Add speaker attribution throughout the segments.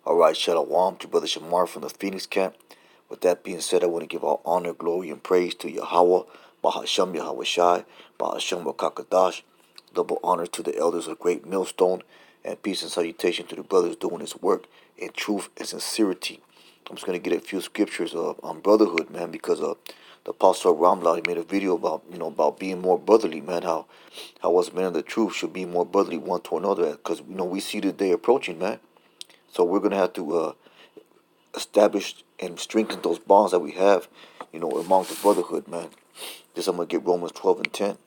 Speaker 1: All right, Shalom to Brother Shamar from the Phoenix camp. With that being said, I want to give all honor, glory, and praise to Yahweh, Bahasham Yahweh Shai, Bahasham Wakakadash. Double honor to the elders of Great Millstone, and peace and salutation to the brothers doing this work in truth and sincerity. I'm just going to get a few scriptures on brotherhood, man, because the Apostle Ramla, he made a video about, about being more brotherly, man, how us men of the truth should be more brotherly one to another, because, we see the day approaching, man. So we're going to have to establish and strengthen those bonds that we have, among the brotherhood, man. This I'm going to get Romans 12 and 10.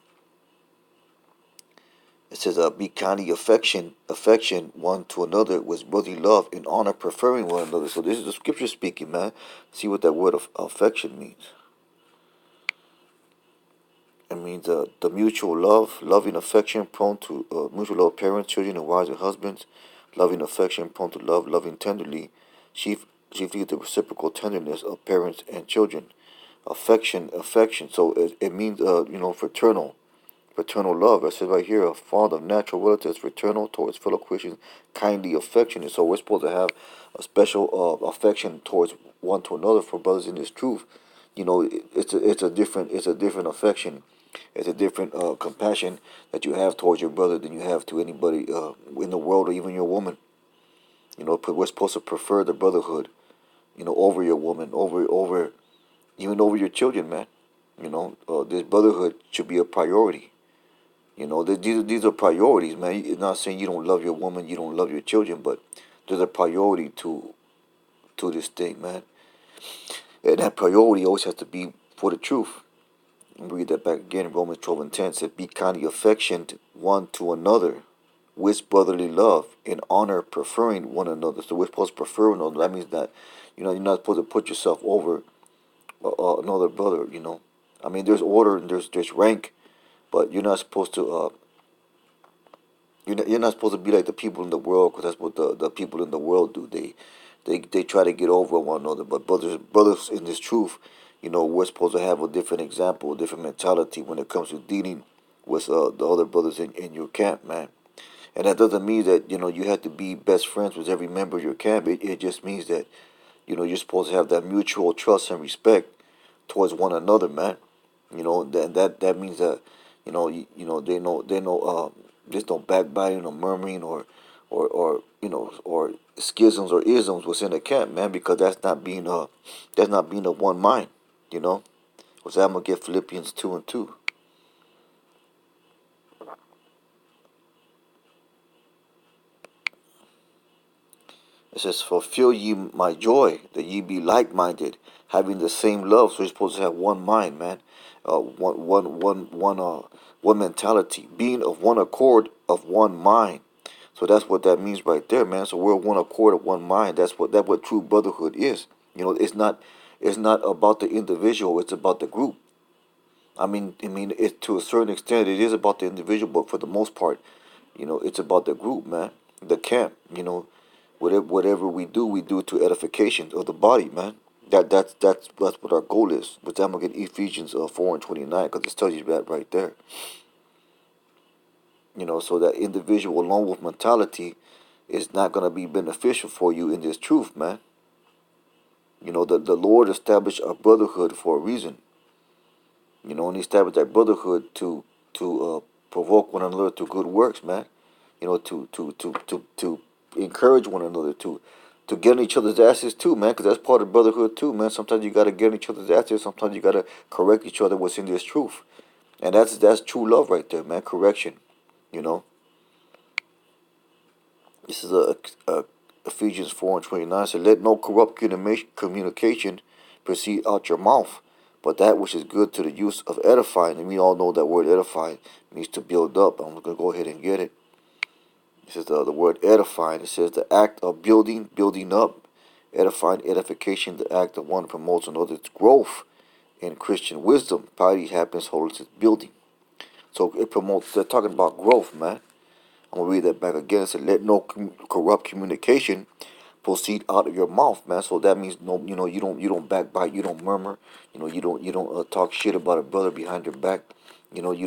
Speaker 1: It says, be kindly affection one to another with brotherly love and honor, preferring one another. So this is the scripture speaking, man. See what that word of affection means. It means the mutual love, loving affection, prone to mutual love of parents, children, and wives and husbands. Loving affection, prone to love, loving tenderly, chiefly the reciprocal tenderness of parents and children. Affection. So it means, fraternal love. I said right here, a father of natural relatives, fraternal towards fellow Christians, kindly affectionate. So we're supposed to have a special affection towards one to another for brothers in this truth. It's a different affection. It's a different compassion that you have towards your brother than you have to anybody in the world or even your woman. We're supposed to prefer the brotherhood, over your woman, even over your children, man. This brotherhood should be a priority. These are priorities, man. It's not saying you don't love your woman, you don't love your children, but there's a priority to this thing, man. And that priority always has to be for the truth. Read that back again in Romans 12 and 10. It said, be kindly affectioned one to another with brotherly love in honor, preferring one another. So we're supposed to prefer one another. That means that, you're not supposed to put yourself over another brother, I mean, there's order and there's rank, but you're not supposed to you're not supposed to be like the people in the world, because that's what the people in the world do. They try to get over one another. But brothers in this truth, we're supposed to have a different example, a different mentality when it comes to dealing with the other brothers in your camp, man. And that doesn't mean that you have to be best friends with every member of your camp. It just means that you're supposed to have that mutual trust and respect towards one another, man. That means that they know there's no backbiting or murmuring or schisms or isms within the camp, man, because that's not being of one mind, you know. So I'm gonna get Philippians 2 and 2. It says, fulfill ye my joy, that ye be like-minded, having the same love. So you're supposed to have one mind, man. One mentality. Being of one accord, of one mind. So that's what that means right there, man. So we're one accord of one mind. That's what true brotherhood is. It's not about the individual, it's about the group. To a certain extent it is about the individual, but for the most part, it's about the group, man. The camp, whatever we do to edification of the body, man. That's what our goal is. But I'm gonna get Ephesians 4 and 29, because it tells you that right there. So that individual alone with mentality is not gonna be beneficial for you in this truth, man. The Lord established a brotherhood for a reason. And He established that brotherhood to provoke one another to good works, man. To encourage one another, to get on each other's asses too, man, because that's part of brotherhood too, man. Sometimes you gotta get on each other's asses. Sometimes you gotta correct each other what's in this truth, and that's true love right there, man. Correction, you know. This is a Ephesians 4 and 29. So let no corrupt communication proceed out your mouth, but that which is good to the use of edifying. And we all know that word edify means to build up. I'm gonna go ahead and get it. This is the word edifying. It says the act of building up, edifying, edification, the act of one promotes another's growth in Christian wisdom. Piety happens, holiness is building. So it promotes, they're talking about growth, man. I'm going to read that back again. It said, let no corrupt communication proceed out of your mouth, man. So that means no, you don't backbite, you don't murmur, you don't talk shit about a brother behind your back. You don't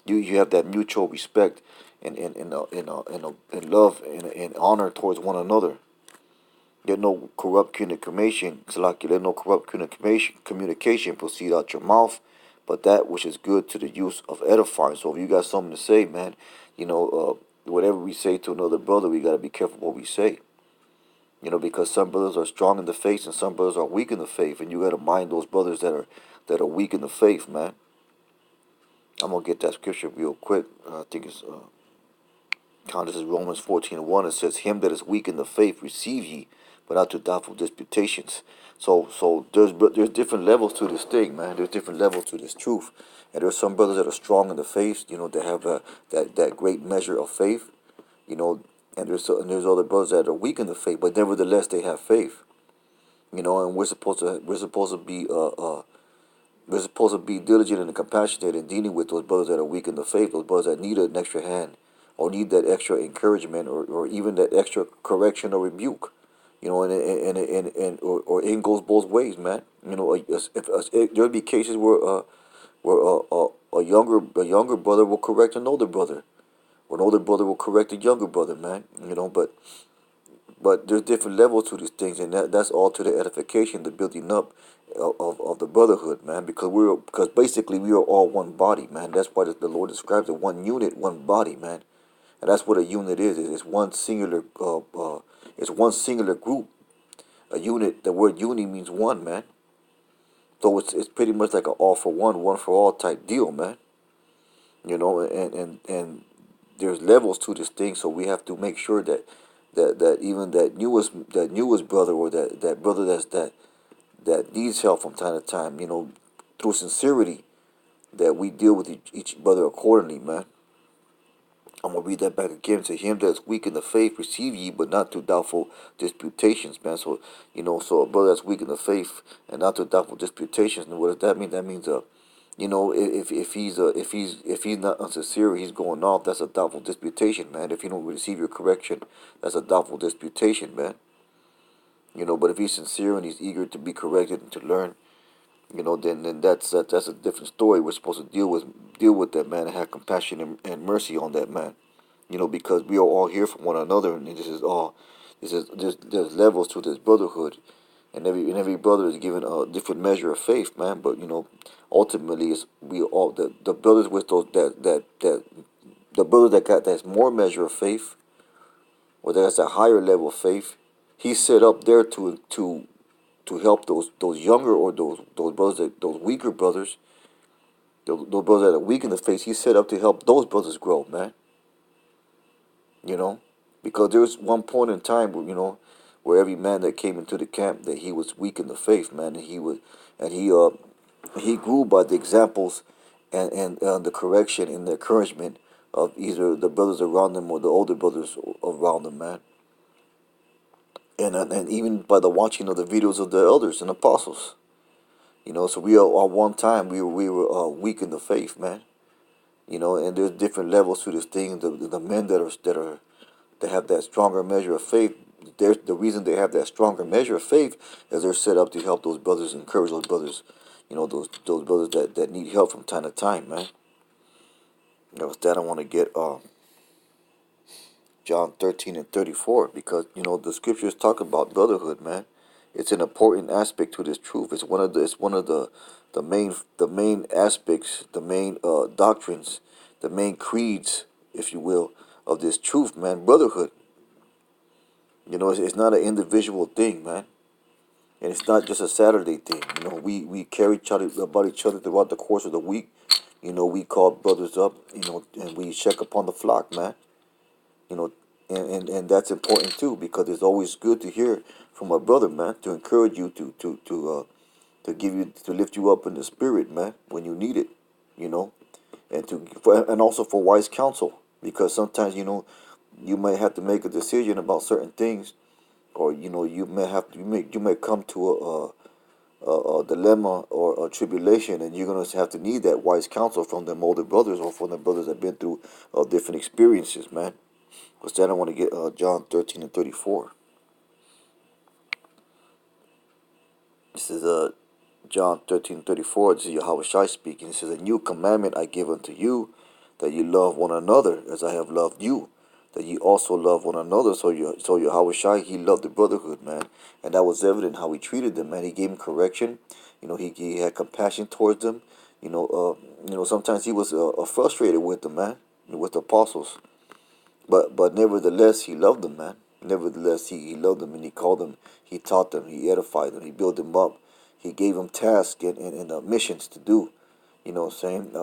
Speaker 1: you have that mutual respect and love and honor towards one another. Let no corrupt communication, Salaki, let no corrupt communication proceed out your mouth, but that which is good to the use of edifying. So if you got something to say, man, whatever we say to another brother, we got to be careful what we say. Because some brothers are strong in the faith and some brothers are weak in the faith, and you got to mind those brothers that are weak in the faith, man. I'm gonna get that scripture real quick. I think it's this is Romans 14:1. It says, "Him that is weak in the faith receive ye, but not to doubtful disputations." So there's different levels to this thing, man. There's different levels to this truth, and there's some brothers that are strong in the faith, that have that great measure of faith, you know, and there's other brothers that are weak in the faith, but nevertheless they have faith, and we're supposed to be diligent and compassionate in dealing with those brothers that are weak in the faith, those brothers that need an extra hand, or need that extra encouragement, or even that extra correction or rebuke. Or it goes both ways, man. There'll be cases where a younger brother will correct an older brother, or an older brother will correct a younger brother, man. But there's different levels to these things, and that's all to the edification, the building up of the brotherhood, man. Because basically we are all one body, man. That's why the Lord describes it: one unit, one body, man. And that's what a unit is. It's one singular. It's one singular group. A unit. The word unity means one, man. So it's pretty much like an all for one for all type deal, man. And there's levels to this thing, so we have to make sure that even that newest brother, or that brother that needs help from time to time, through sincerity, that we deal with each brother accordingly, man. I'm gonna read that back again. To him that is weak in the faith, receive ye, but not to doubtful disputations, man. So a brother that's weak in the faith and not to doubtful disputations. And what does that mean? That means if he's not unsincere, he's going off. That's a doubtful disputation, man. If he don't receive your correction, that's a doubtful disputation, man. But if he's sincere and he's eager to be corrected and to learn, then that's a different story. We're supposed to deal with that man and have compassion and mercy on that man. Because we are all here for one another, and there's levels to this brotherhood, and every brother is given a different measure of faith, man. But ultimately, it's we all the brothers with those that the brother that's more measure of faith, or that's a higher level of faith, he's set up there to help those younger, or those brothers, those weaker brothers, those brothers that are weak in the faith. He's set up to help those brothers grow, man. you know, because there was one point in time where every man that came into the camp, that he was weak in the faith, man, and he grew by the examples and the correction and the encouragement of either the brothers around them or the older brothers around them, man, and even by the watching of the videos of the elders and apostles, So we are at one time we were weak in the faith, man. And there's different levels to this thing. The men that have that stronger measure of faith. The reason they have that stronger measure of faith is they're set up to help those brothers, encourage those brothers, those brothers that need help from time to time, man. With that, I want to get John 13:34, because the scriptures talk about brotherhood, man. It's an important aspect to this truth. It's one of the main aspects, the main doctrines, the main creeds, if you will, of this truth, man. Brotherhood. It's not an individual thing, man, and it's not just a Saturday thing. We carry each other about each other throughout the course of the week. We call brothers up, and we check upon the flock, man. You know, and that's important too, because it's always good to hear from a brother, man, to encourage you, to lift you up in the spirit, man, when you need it, you know, and also for wise counsel, because sometimes you may have to make a decision about certain things, or you may come to a dilemma or a tribulation, and you're gonna have to need that wise counsel from them older brothers, or from the brothers that have been through different experiences, man. Because then I want to get John 13:34. This is John 13:34. This is Yahweh Shai speaking. It says, "A new commandment I give unto you, that you love one another as I have loved you, that ye also love one another. So Yahweh Shai, he loved the brotherhood, man, and that was evident how he treated them, man. He gave them correction, he had compassion towards them. Sometimes he was frustrated with them, man, with the apostles, but nevertheless he loved them, man. Nevertheless he loved them, and he called them, he taught them, he edified them, he built them up, he gave them tasks and missions to do. You know what I'm saying?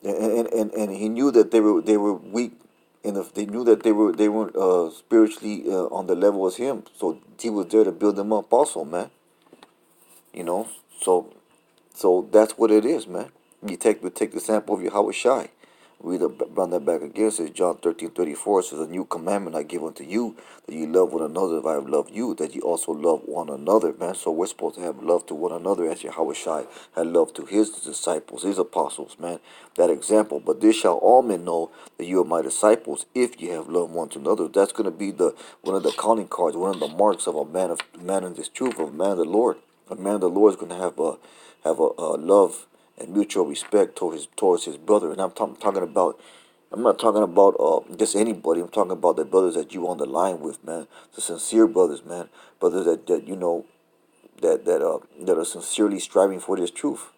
Speaker 1: And he knew that they were weak, and if they knew that they weren't spiritually on the level as him, so he was there to build them up also, man. You know, so that's what it is, man. We take the sample of Yahweh Shai. Run that back again. It says John 13:34 says, a new commandment I give unto you, that ye love one another as I have loved you, that ye also love one another, man. So we're supposed to have love to one another as Yahweh Shai had love to his disciples, his apostles, man. That example. But this shall all men know that you are my disciples, if ye have loved one to another. That's going to be one of the calling cards, one of the marks of a man in this truth, of a man of the Lord. A man of the Lord is going to have a love and mutual respect towards his brother. And talking about, I'm not talking about just anybody. I'm talking about the brothers that you on the line with, man. The sincere brothers, man. Brothers that that are sincerely striving for this truth.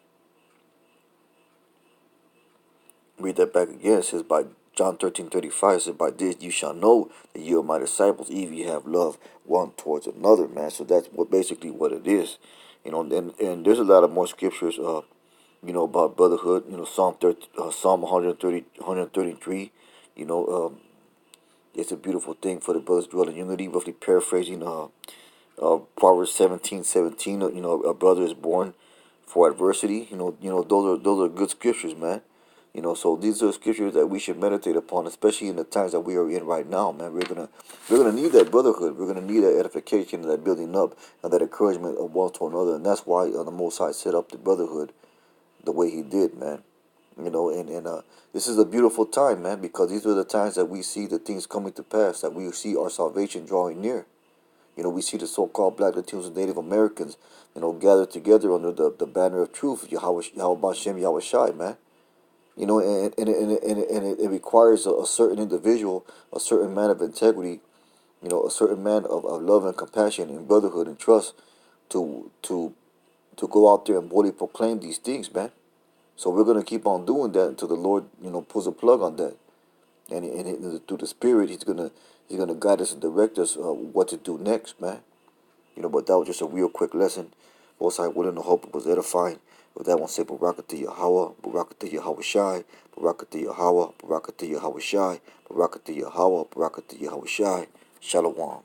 Speaker 1: Read that back again. It says by John 13:35, it says, by this you shall know that you are my disciples, if you have love one towards another, man. So that's basically what it is. And there's a lot of more scriptures about brotherhood. Psalm 133. It's a beautiful thing for the brothers to dwell in unity. Roughly paraphrasing Proverbs 17:17. A brother is born for adversity. Those are good scriptures, man. So these are scriptures that we should meditate upon, especially in the times that we are in right now, man. We're gonna need that brotherhood. We're gonna need that edification, that building up, and that encouragement of one to another. And that's why the Most High set up the brotherhood the way He did, man. This is a beautiful time, man, because these are the times that we see the things coming to pass, that we see our salvation drawing near. We see the so-called Black Latinos and Native Americans, gathered together under the banner of truth, Yahweh Bashem, Yahweh Shai, man. And it requires a certain individual, a certain man of integrity, a certain man of love and compassion and brotherhood and trust to go out there and boldly proclaim these things, man. So we're gonna keep on doing that until the Lord, pulls a plug on that, and through the Spirit, He's gonna guide us and direct us what to do next, man. But that was just a real quick lesson. Most I willing to hope it was edifying. With that one, say Barakatah Yahweh, Barakatah Yahweh Shai, Barakatah Yahweh, Barakatah Yahweh Shai, Barakatah Yahweh, Barakatah Yahweh Shai. Shalom.